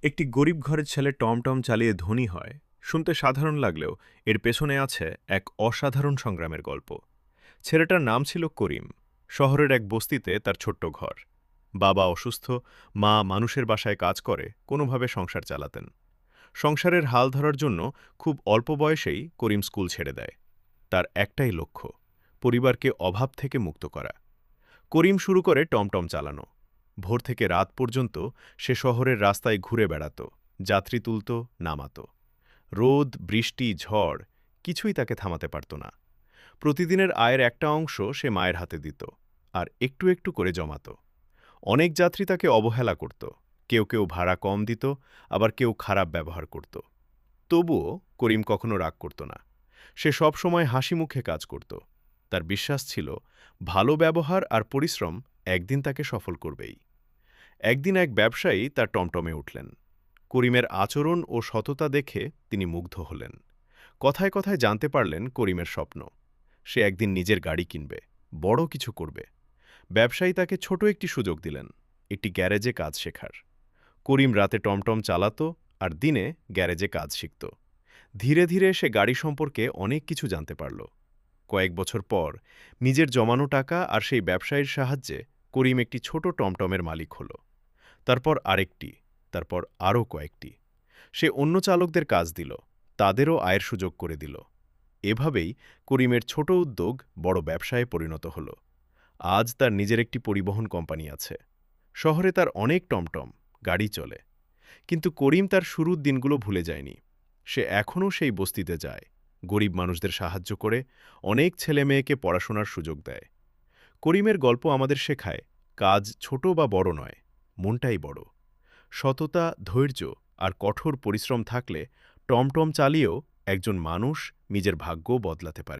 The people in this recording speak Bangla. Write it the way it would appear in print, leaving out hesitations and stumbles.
একটি গরিব ঘরের ছেলে টমটম চালিয়ে ধনী হয় শুনতে সাধারণ লাগলেও এর পেছনে আছে এক অসাধারণ সংগ্রামের গল্প। ছেলেটার নাম ছিল করিম। শহরের এক বস্তিতে তার ছোট্ট ঘর। বাবা অসুস্থ, মা মানুষের বাসায় কাজ করে কোনোভাবে সংসার চালাতেন। সংসারের হাল ধরার জন্য খুব অল্প বয়সেই করিম স্কুল ছেড়ে দেয়। তার একটাই লক্ষ্য, পরিবারকে অভাব থেকে মুক্ত করা। করিম শুরু করে টমটম চালানো। ভোর থেকে রাত পর্যন্ত সে শহরের রাস্তায় ঘুরে বেড়াত, যাত্রী তুলত, নামাত। রোদ, বৃষ্টি, ঝড় কিছুই তাকে থামাতে পারত না। প্রতিদিনের আয়ের একটা অংশ সে মায়ের হাতে দিত, আর একটু একটু করে জমাত। অনেক যাত্রী তাকে অবহেলা করত, কেউ কেউ ভাড়া কম দিত, আবার কেউ খারাপ ব্যবহার করত। তবুও করিম কখনো রাগ করত না। সে সব সময় হাসি মুখে কাজ করত। তার বিশ্বাস ছিল, ভালো ব্যবহার আর পরিশ্রম একদিন তাকে সফল করবেই। একদিন এক ব্যবসায়ী তার টমটমে উঠলেন। করিমের আচরণ ও সততা দেখে তিনি মুগ্ধ হলেন। কথায় কথায় জানতে পারলেন করিমের স্বপ্ন। সে একদিন নিজের গাড়ি কিনবে, বড় কিছু করবে। ব্যবসায়ী তাকে ছোট একটি সুযোগ দিলেন, একটি গ্যারেজে কাজ শেখার। করিম রাতে টমটম চালাত আর দিনে গ্যারেজে কাজ শিখত। ধীরে ধীরে সে গাড়ি সম্পর্কে অনেক কিছু জানতে পারল। কয়েক বছর পর নিজের জমানো টাকা আর সেই ব্যবসায়ীর সাহায্যে করিম একটি ছোট টমটমের মালিক হল। তারপর আরেকটি, তারপর আরও কয়েকটি। সে অন্য চালকদের কাজ দিল, তাদেরও আয়ের সুযোগ করে দিল। এভাবেই করিমের ছোট উদ্যোগ বড় ব্যবসায় পরিণত হল। আজ তার নিজের একটি পরিবহন কোম্পানি আছে। শহরে তার অনেক টমটম, গাড়ি চলে। কিন্তু করিম তার শুরুর দিনগুলো ভুলে যায়নি। সে এখনও সেই বস্তিতে যায়, গরিব মানুষদের সাহায্য করে, অনেক ছেলে মেয়েকে পড়াশোনার সুযোগ দেয়। করিমের গল্প আমাদের শেখায়, কাজ ছোট বা বড় নয়, মনটাই বড়। সততা, ধৈর্য আর কঠোর পরিশ্রম থাকলে টমটম চালিয়েও একজন মানুষ নিজের ভাগ্য বদলাতে পারে।